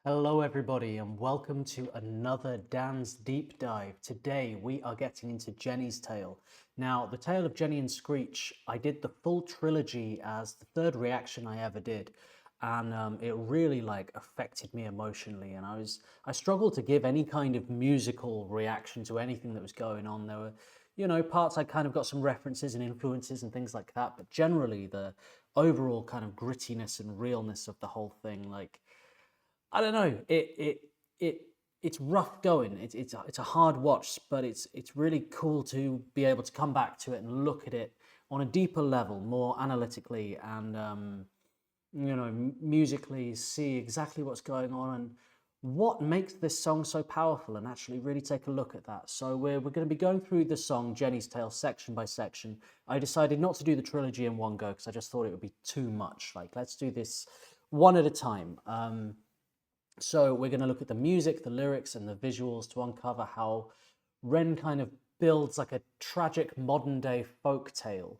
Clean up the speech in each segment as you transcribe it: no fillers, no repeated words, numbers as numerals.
Hello, everybody, and welcome to another Dan's Deep Dive. Today, we are getting into Jenny's Tale. Now, the Tale of Jenny and Screech, I did the full trilogy as the third reaction I ever did, and it really affected me emotionally. And I struggled to give any kind of musical reaction to anything that was going on. There were, parts I kind of got some references and influences and things like that, but generally the overall kind of grittiness and realness of the whole thing, I don't know. It's rough going. It's a hard watch, but it's really cool to be able to come back to it and look at it on a deeper level, more analytically, and musically, see exactly what's going on and what makes this song so powerful, and actually really take a look at that. So we're going to be going through the song Jenny's Tale section by section. I decided not to do the trilogy in one go because I just thought it would be too much. Let's do this one at a time. So we're going to look at the music, the lyrics, and the visuals to uncover how REN kind of builds like a tragic modern day folk tale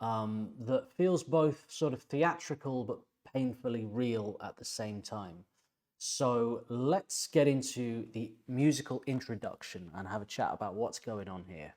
that feels both sort of theatrical but painfully real at the same time. So let's get into the musical introduction and have a chat about what's going on here.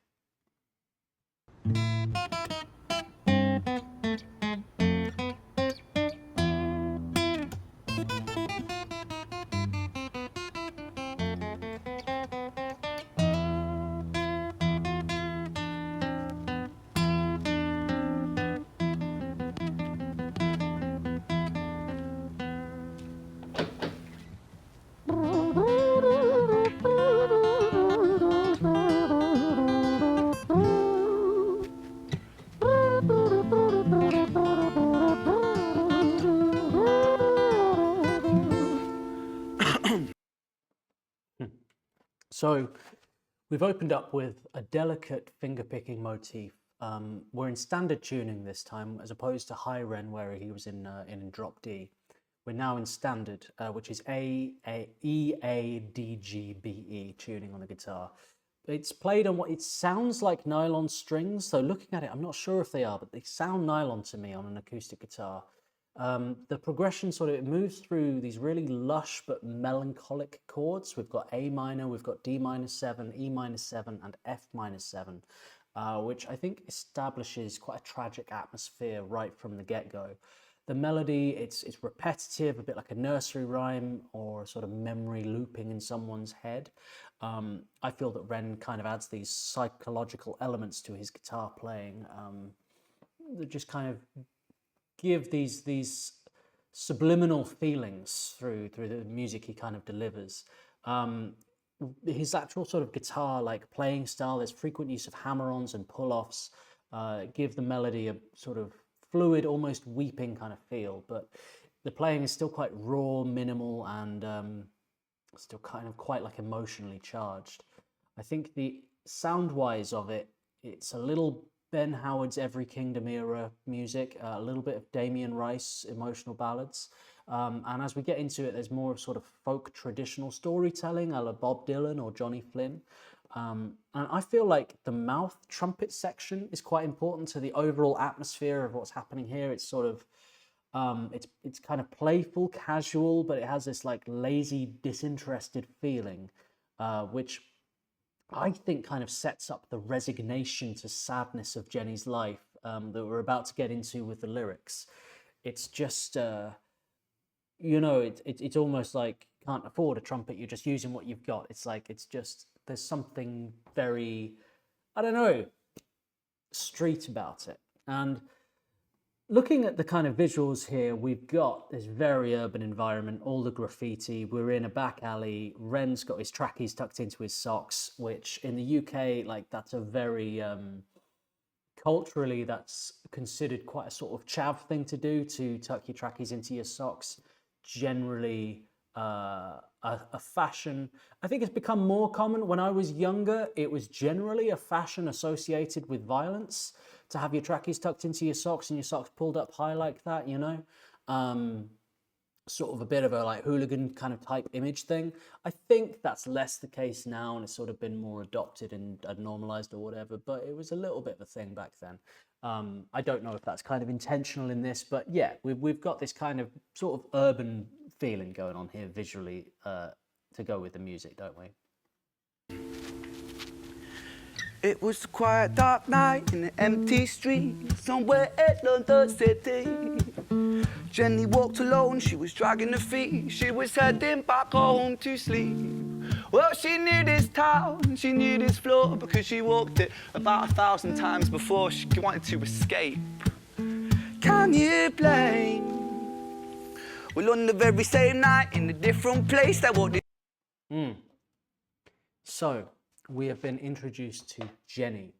So we've opened up with a delicate finger-picking motif. We're in standard tuning this time, as opposed to high REN where he was in drop D. We're now in standard, which is E, A, D, G, B, E tuning on the guitar. It's played on what it sounds like nylon strings. So looking at it, I'm not sure if they are, but they sound nylon to me on an acoustic guitar. The progression sort of, it moves through these really lush but melancholic chords. We've got A minor, we've got D minor 7, E minor 7, and F minor 7, which I think establishes quite a tragic atmosphere right from the get-go. The melody, it's repetitive, a bit like a nursery rhyme or a sort of memory looping in someone's head. I feel that REN kind of adds these psychological elements to his guitar playing that just kind of give these subliminal feelings through the music he kind of delivers. His actual sort of guitar playing style, there's frequent use of hammer-ons and pull-offs, give the melody a sort of fluid, almost weeping kind of feel, but the playing is still quite raw, minimal, and still kind of quite emotionally charged. I think the sound-wise of it, it's a little Ben Howard's Every Kingdom era music, a little bit of Damien Rice emotional ballads. And as we get into it, there's more of sort of folk traditional storytelling, a la Bob Dylan or Johnny Flynn. And I feel like the mouth trumpet section is quite important to the overall atmosphere of what's happening here. It's sort of, it's kind of playful, casual, but it has this lazy, disinterested feeling, which I think kind of sets up the resignation to sadness of Jenny's life that we're about to get into with the lyrics. It's just, it's almost like you can't afford a trumpet, you're just using what you've got. It's just, there's something very, I don't know, street about it. And looking at the kind of visuals here, we've got this very urban environment, all the graffiti. We're in a back alley. REN's got his trackies tucked into his socks, which in the UK, that's a very, culturally, that's considered quite a sort of chav thing to do, to tuck your trackies into your socks. Generally, a fashion. I think it's become more common. When I was younger, it was generally a fashion associated with violence to have your trackies tucked into your socks and your socks pulled up high like that, sort of a bit of a hooligan kind of type image thing. I think that's less the case now, and it's sort of been more adopted and normalized or whatever, but it was a little bit of a thing back then. I don't know if that's kind of intentional in this, but yeah, we've got this kind of sort of urban feeling going on here visually to go with the music, don't we? It was a quiet, dark night in an empty street, somewhere in London City. Jenny walked alone, she was dragging her feet, she was heading back home to sleep. Well, she knew this town, she knew this floor, because she walked it about 1,000 times before she wanted to escape. Can you blame? Well, on the very same night, in a different place, they walked it. So, we have been introduced to Jenny,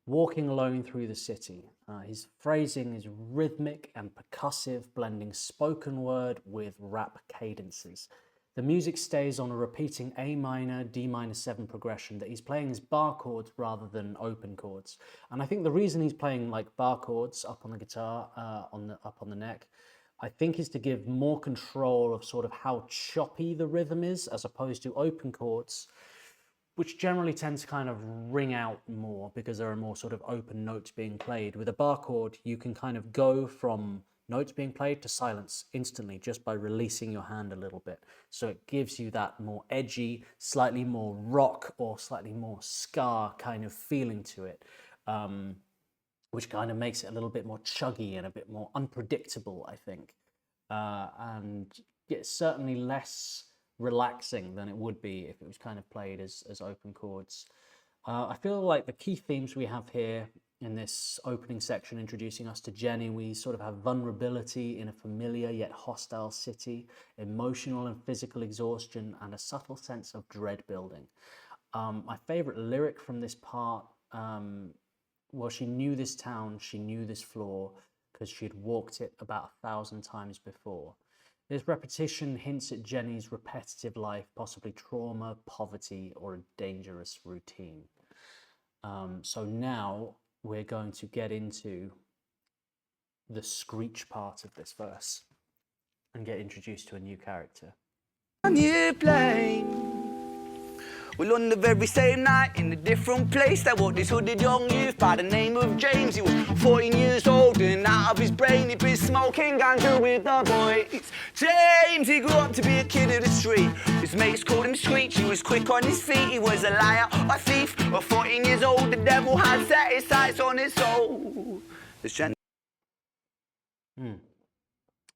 walking alone through the city. His phrasing is rhythmic and percussive, blending spoken word with rap cadences. The music stays on a repeating A minor, D minor 7 progression that he's playing as bar chords rather than open chords. And I think the reason he's playing like bar chords up on the guitar, up on the neck, I think is to give more control of sort of how choppy the rhythm is, as opposed to open chords, which generally tend to kind of ring out more because there are more sort of open notes being played. With a bar chord, you can kind of go from notes being played to silence instantly just by releasing your hand a little bit. So it gives you that more edgy, slightly more rock or slightly more ska kind of feeling to it, which kind of makes it a little bit more chuggy and a bit more unpredictable, I think. And it's certainly less relaxing than it would be if it was kind of played as open chords. I feel like the key themes we have here in this opening section introducing us to Jenny, we sort of have vulnerability in a familiar yet hostile city, emotional and physical exhaustion, and a subtle sense of dread building. My favorite lyric from this part, well, she knew this town, she knew this floor, because she had walked it about 1,000 times before. This repetition hints at Jenny's repetitive life, possibly trauma, poverty, or a dangerous routine. So now we're going to get into the screech part of this verse and get introduced to a new character. Can you blame? Well, on the very same night, in a different place, there walked this hooded young youth by the name of James. He was 14 years old and out of his brain, he'd been smoking ganja with the boys. James, he grew up to be a kid of the street. His mates called him Screech, he was quick on his feet. He was a liar, a thief, at 14 years old, the devil had set his sights on his soul.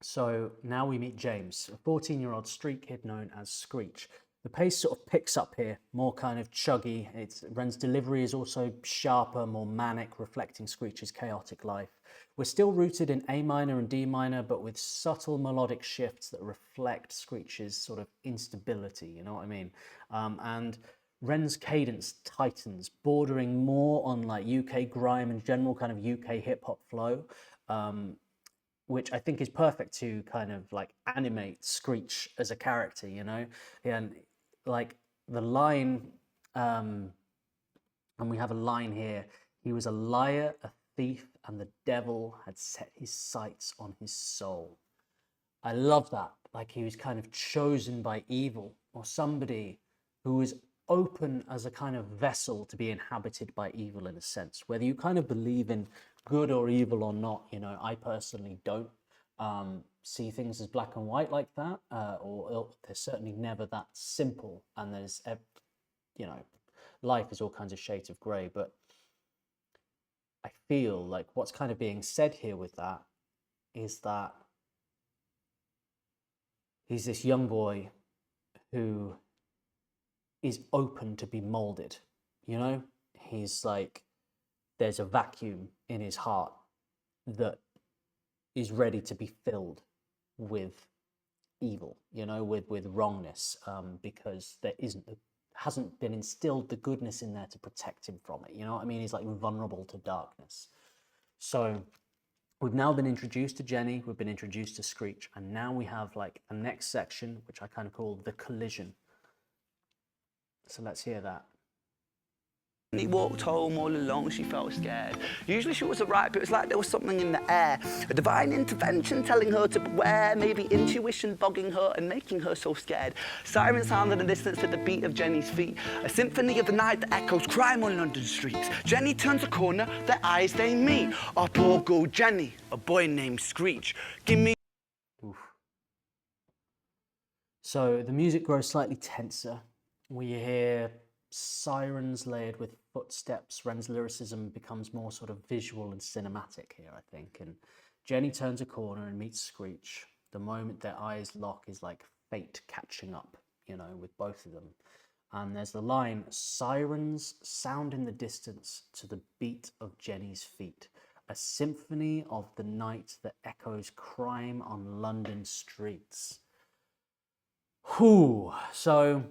So now we meet James, a 14-year-old street kid known as Screech. The pace sort of picks up here, more kind of chuggy. Ren's delivery is also sharper, more manic, reflecting Screech's chaotic life. We're still rooted in A minor and D minor, but with subtle melodic shifts that reflect Screech's sort of instability, you know what I mean? And Ren's cadence tightens, bordering more on like UK grime and general kind of UK hip-hop flow, which I think is perfect to kind of like animate Screech as a character, you know? And like the line, and we have a line here, he was a liar, a thief, and the devil had set his sights on his soul. I love that. Like he was kind of chosen by evil, or somebody who was open as a kind of vessel to be inhabited by evil in a sense. Whether you kind of believe in good or evil or not, you know, I personally don't see things as black and white like that, or they're certainly never that simple, and there's, you know, life is all kinds of shades of grey, but I feel like what's kind of being said here with that is that he's this young boy who is open to be molded, you know? He's like, there's a vacuum in his heart that is ready to be filled with evil, you know, with wrongness, because there hasn't been instilled the goodness in there to protect him from it, you know what I mean? He's like vulnerable to darkness. So we've now been introduced to Jenny, we've been introduced to Screech, and now we have like the next section, which I kind of call the collision. So let's hear that. He walked home all alone, she felt scared. Usually she was alright, but it was like there was something in the air. A divine intervention telling her to beware, maybe intuition bogging her and making her so scared. Sirens sound in the distance at the beat of Jenny's feet. A symphony of the night that echoes crime on London streets. Jenny turns a corner, their eyes they meet. Up or go Jenny, a boy named Screech. Give me... Oof. So the music grows slightly tenser. We hear sirens layered with footsteps. Ren's lyricism becomes more sort of visual and cinematic here, I think. And Jenny turns a corner and meets Screech. The moment their eyes lock is like fate catching up, you know, with both of them. And there's the line, sirens sound in the distance to the beat of Jenny's feet, a symphony of the night that echoes crime on London streets. Whew. So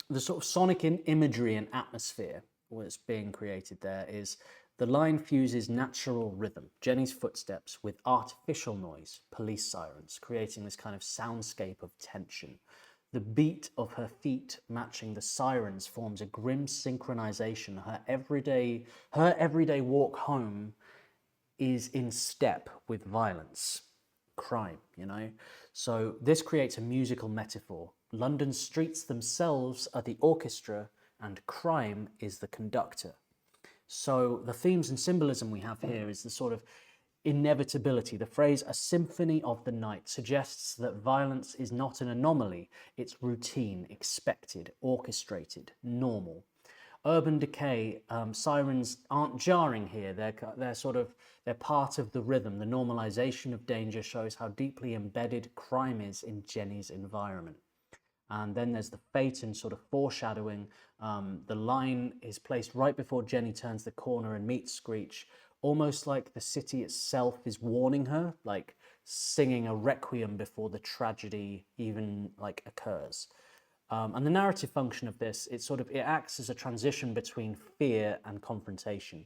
the sort of sonic imagery and atmosphere that's being created there is the line fuses natural rhythm, Jenny's footsteps, with artificial noise, police sirens, creating this kind of soundscape of tension. The beat of her feet matching the sirens forms a grim synchronization. Her everyday walk home is in step with violence, crime, you know? So this creates a musical metaphor. London's streets themselves are the orchestra and crime is the conductor. So the themes and symbolism we have here is the sort of inevitability. The phrase "a symphony of the night" suggests that violence is not an anomaly, it's routine, expected, orchestrated, normal. Urban decay, sirens aren't jarring here. They're part of the rhythm. The normalization of danger shows how deeply embedded crime is in Jenny's environment. And then there's the fate and sort of foreshadowing. The line is placed right before Jenny turns the corner and meets Screech, almost like the city itself is warning her, like singing a requiem before the tragedy even like occurs. And the narrative function of this, it acts as a transition between fear and confrontation.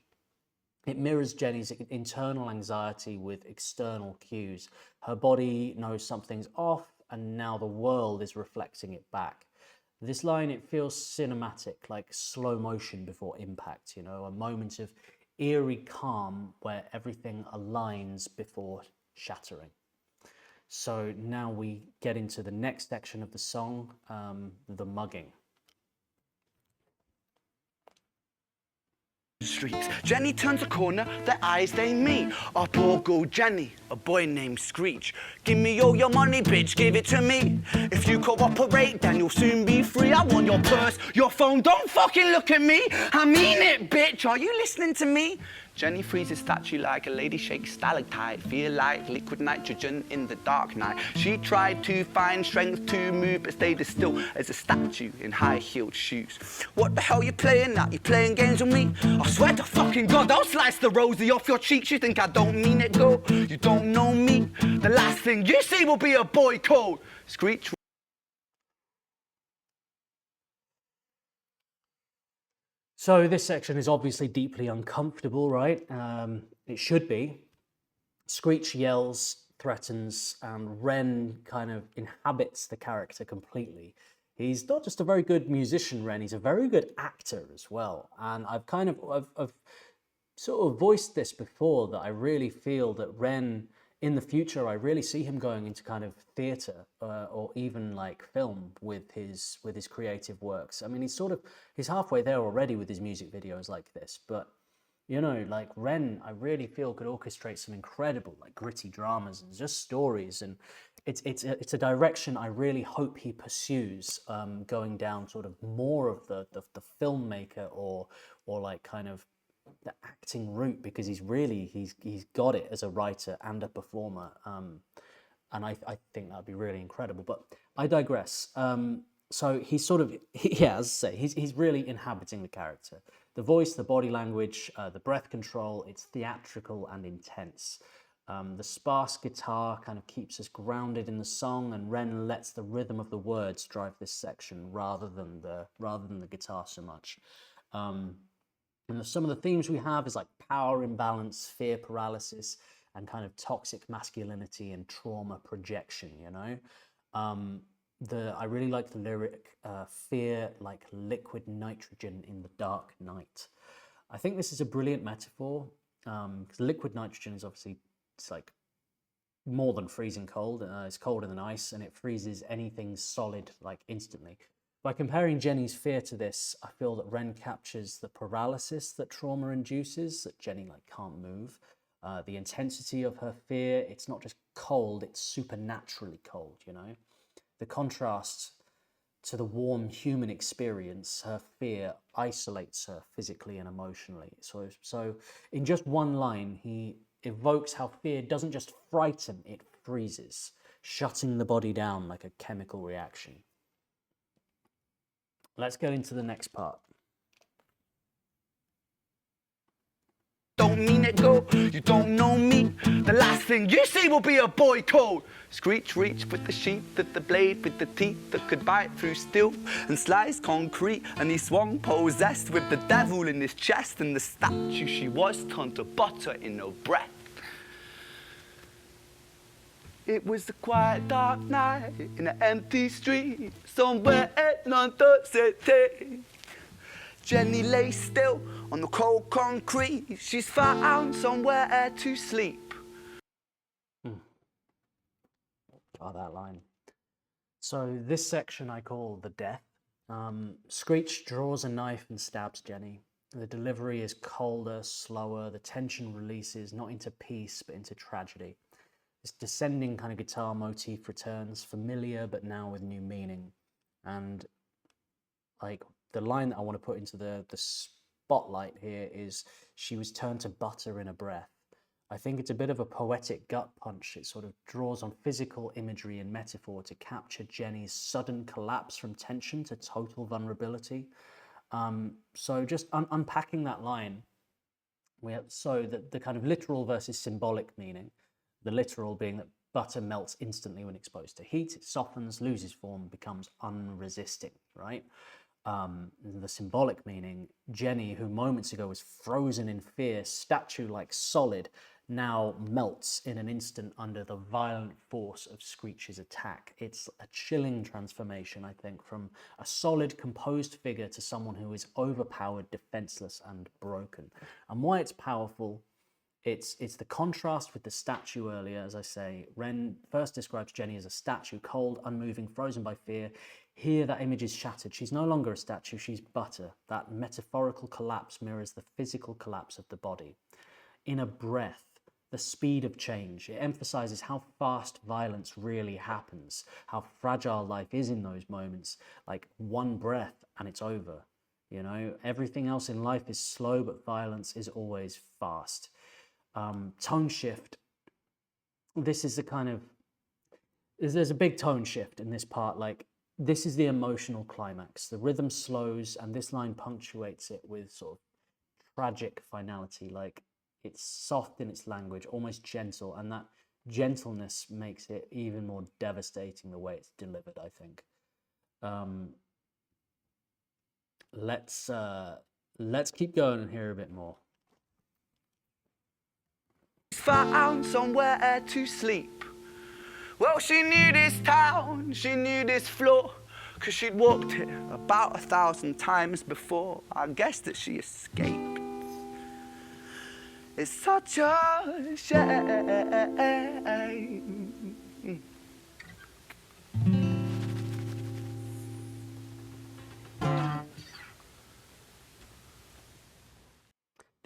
It mirrors Jenny's internal anxiety with external cues. Her body knows something's off, and now the world is reflecting it back. This line, it feels cinematic, like slow motion before impact, you know, a moment of eerie calm where everything aligns before shattering. So now we get into the next section of the song, the mugging. Streets. Jenny turns a corner, their eyes they meet. Up or go Jenny, a boy named Screech. Give me all your money, bitch, give it to me. If you cooperate, then you'll soon be free. I want your purse, your phone, don't fucking look at me. I mean it, bitch, are you listening to me? Jenny freezes statue like a lady shakes stalactite. Feel like liquid nitrogen in the dark night. She tried to find strength to move, but stayed as still as a statue in high-heeled shoes. What the hell you playing at? You playing games with me? I swear to fucking God, I'll slice the rosy off your cheeks. You think I don't mean it, girl? You don't know me. The last thing you see will be a boy code. Screech. So this section is obviously deeply uncomfortable, right? It should be. Screech yells, threatens, and Ren kind of inhabits the character completely. He's not just a very good musician, Ren, he's a very good actor as well. And I've sort of voiced this before, that I really feel that Ren, in the future, I really see him going into kind of theatre or even like film with his creative works. I mean, he's halfway there already with his music videos like this, but you know, like Ren, I really feel could orchestrate some incredible, like gritty dramas and just stories, and it's a direction I really hope he pursues, going down sort of more of the filmmaker or like kind of the acting route, because he's got it as a writer and a performer, and I think that'd be really incredible. But I digress. So he's sort of yeah, as I say, he's really inhabiting the character. The voice, the body language, the breath control, it's theatrical and intense. The sparse guitar kind of keeps us grounded in the song, and Ren lets the rhythm of the words drive this section rather than the guitar so much. And some of the themes we have is like power imbalance, fear paralysis, and kind of toxic masculinity and trauma projection, you know? I really like the lyric, fear like liquid nitrogen in the dark night. I think this is a brilliant metaphor, because liquid nitrogen is obviously, it's like more than freezing cold. It's colder than ice, and it freezes anything solid like instantly. By comparing Jenny's fear to this, I feel that Ren captures the paralysis that trauma induces, that Jenny like can't move, the intensity of her fear. It's not just cold, it's supernaturally cold, you know? The contrast to the warm human experience, her fear isolates her physically and emotionally. So in just one line, he evokes how fear doesn't just frighten, it freezes, shutting the body down like a chemical reaction. Let's get into the next part. Don't mean it, go, you don't know me. The last thing you see will be a boy code. Screech reach with the sheath of the blade, with the teeth that could bite through steel and slice concrete. And he swung possessed with the devil in his chest, and the statue she was turned to butter in her breath. It was a quiet dark night in an empty street somewhere in London City. Jenny lay still on the cold concrete. She's found somewhere to sleep. Oh, that line. So this section I call the death. Screech draws a knife and stabs Jenny. The delivery is colder, slower. The tension releases not into peace but into tragedy. This descending kind of guitar motif returns, familiar but now with new meaning. And like the line that I want to put into the spotlight here is, she was turned to butter in a breath. I think it's a bit of a poetic gut punch. It sort of draws on physical imagery and metaphor to capture Jenny's sudden collapse from tension to total vulnerability. So just unpacking that line, so the kind of literal versus symbolic meaning. The literal being that butter melts instantly when exposed to heat, it softens, loses form, becomes unresisting, right? The symbolic meaning, Jenny, who moments ago was frozen in fear, statue-like solid, now melts in an instant under the violent force of Screech's attack. It's a chilling transformation, I think, from a solid, composed figure to someone who is overpowered, defenseless, and broken. And why it's powerful, it's the contrast with the statue earlier. As I say, REN first describes Jenny as a statue, cold, unmoving, frozen by fear. Here, that image is shattered. She's no longer a statue, she's butter. That metaphorical collapse mirrors the physical collapse of the body. In a breath, the speed of change. It emphasizes how fast violence really happens, how fragile life is in those moments. Like one breath and it's over. You know, everything else in life is slow, but violence is always fast. Tone shift. This is the kind of, there's a big tone shift in this part. Like, this is the emotional climax. The rhythm slows and this line punctuates it with sort of tragic finality. Like, it's soft in its language, almost gentle, and that gentleness makes it even more devastating the way it's delivered, I think. Let's keep going and hear a bit more. Found somewhere to sleep. Well, she knew this town, she knew this floor, 'cause she'd walked it about 1,000 times before. I guess that she escaped. It's such a shame.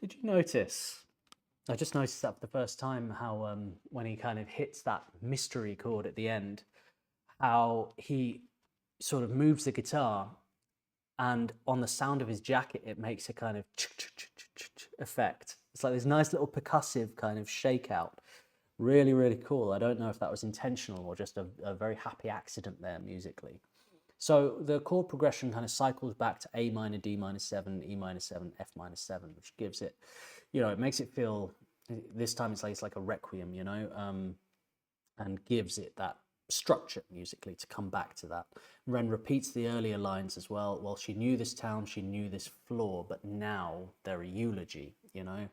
Did you notice? I just noticed that for the first time, how when he kind of hits that mystery chord at the end, how he sort of moves the guitar, and on the sound of his jacket, it makes a kind of effect. It's like this nice little percussive kind of shakeout. Really, really cool. I don't know if that was intentional or just a very happy accident there musically. So the chord progression kind of cycles back to A minor, D minor 7, E minor 7, F minor 7, which gives it, you know, it makes it feel, this time it's like a requiem, you know, and gives it that structure musically to come back to that. REN repeats the earlier lines as well. Well, she knew this town, she knew this floor, but now they're a eulogy, you know.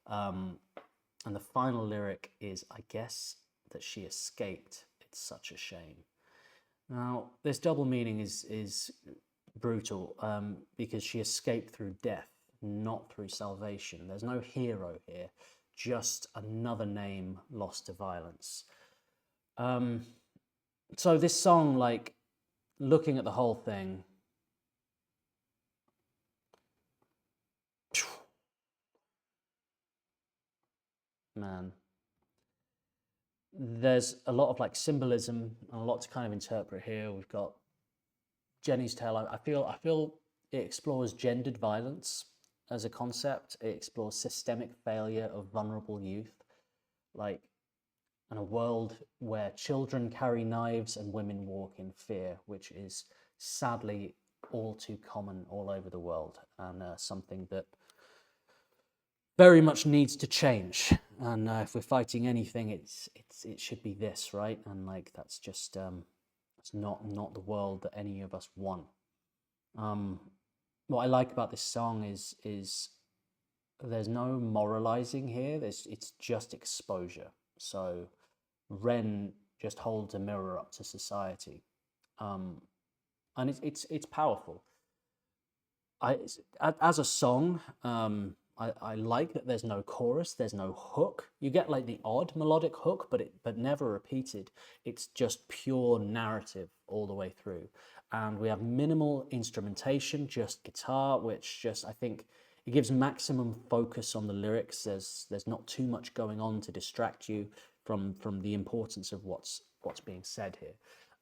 And the final lyric is, I guess that she escaped. It's such a shame. Now, this double meaning is brutal, because she escaped through death, not through salvation. There's no hero here, just another name lost to violence. So this song, like, looking at the whole thing, man, there's a lot of like symbolism and a lot to kind of interpret here. We've got Jenny's Tale. I feel it explores gendered violence as a concept. It explores systemic failure of vulnerable youth, like in a world where children carry knives and women walk in fear, which is sadly all too common all over the world, and something that very much needs to change. And if we're fighting anything, it should be this, right? And like that's just it's not the world that any of us want. Um, what I like about this song is there's no moralizing here. It's just exposure. So Ren just holds a mirror up to society, um, and it's powerful. As a song, I like that there's no chorus, there's no hook. You get like the odd melodic hook, but never repeated. It's just pure narrative all the way through, and we have minimal instrumentation, just guitar, which just I think it gives maximum focus on the lyrics. There's not too much going on to distract you from the importance of what's being said here.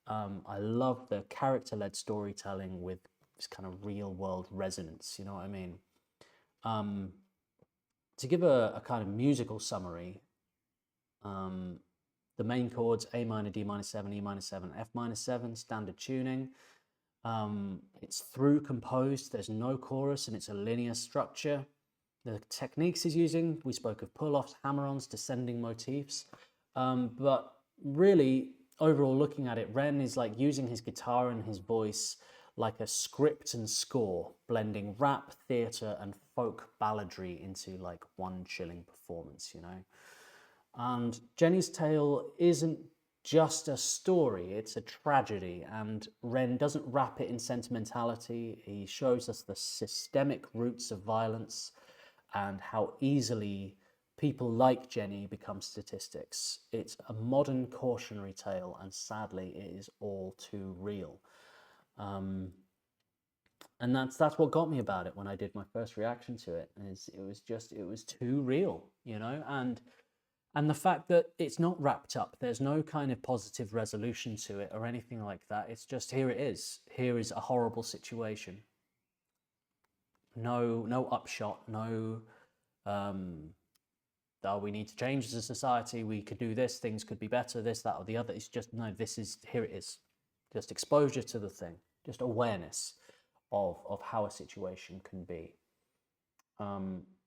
I love the character-led storytelling with this kind of real-world resonance. You know what I mean? Um, to give a kind of musical summary, the main chords A minor, D minor 7, E minor 7, F minor 7, standard tuning. It's through composed, there's no chorus, and it's a linear structure. The techniques he's using, we spoke of pull-offs, hammer-ons, descending motifs. But really, overall looking at it, Ren is like using his guitar and his voice like a script and score, blending rap, theatre, and folk balladry into like one chilling performance, you know? And Jenny's Tale isn't just a story, it's a tragedy, and Ren doesn't wrap it in sentimentality. He shows us the systemic roots of violence and how easily people like Jenny become statistics. It's a modern cautionary tale, and sadly, it is all too real. And that's what got me about it when I did my first reaction to it. Is it was too real, you know, and the fact that it's not wrapped up, there's no kind of positive resolution to it or anything like that. It's just here it is. Here is a horrible situation. No upshot. No. Oh, we need to change as a society. We could do this. Things could be better. This, that, or the other. It's just no. This is here. It is. Just exposure to the thing. Just awareness of how a situation can be.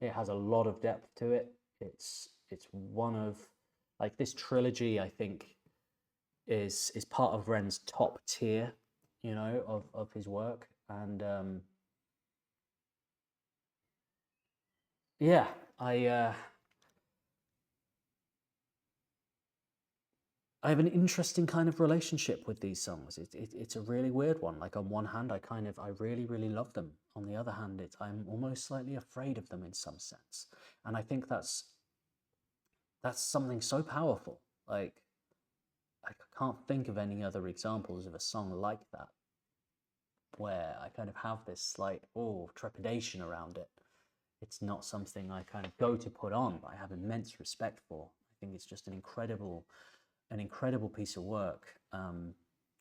It has a lot of depth to it. It's one of like this trilogy. I think is part of Ren's top tier, you know, of his work, and yeah, I have an interesting kind of relationship with these songs. It's a really weird one. Like on one hand, I really, really love them. On the other hand, I'm almost slightly afraid of them in some sense. And I think that's something so powerful. Like I can't think of any other examples of a song like that where I kind of have this slight trepidation around it. It's not something I kind of go to put on, but I have immense respect for. I think it's just an incredible piece of work,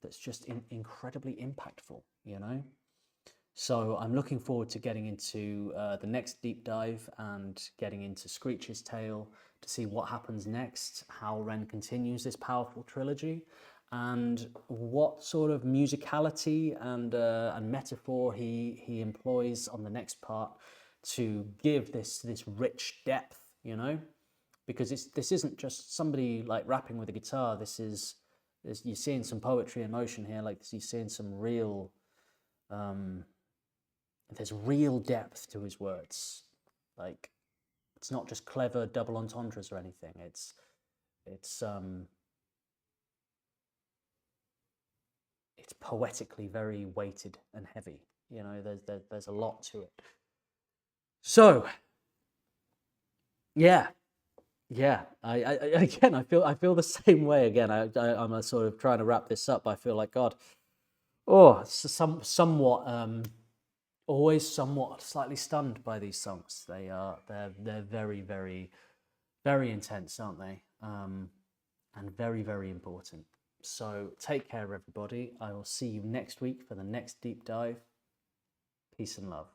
that's just incredibly impactful, you know? So I'm looking forward to getting into the next deep dive and getting into Screech's Tale to see what happens next, how Ren continues this powerful trilogy, and what sort of musicality and metaphor he employs on the next part to give this rich depth, you know? Because this isn't just somebody like rapping with a guitar. You're seeing some poetry in motion here. Like you're seeing some real, there's real depth to his words. Like it's not just clever double entendres or anything. It's poetically very weighted and heavy. You know, there's a lot to it. So yeah. Yeah, again, I feel the same way. Again, I'm sort of trying to wrap this up. I feel like God, always somewhat slightly stunned by these songs. They're very, very Very intense, aren't they? And very, very important. So take care, everybody. I will see you next week for the next deep dive. Peace and love.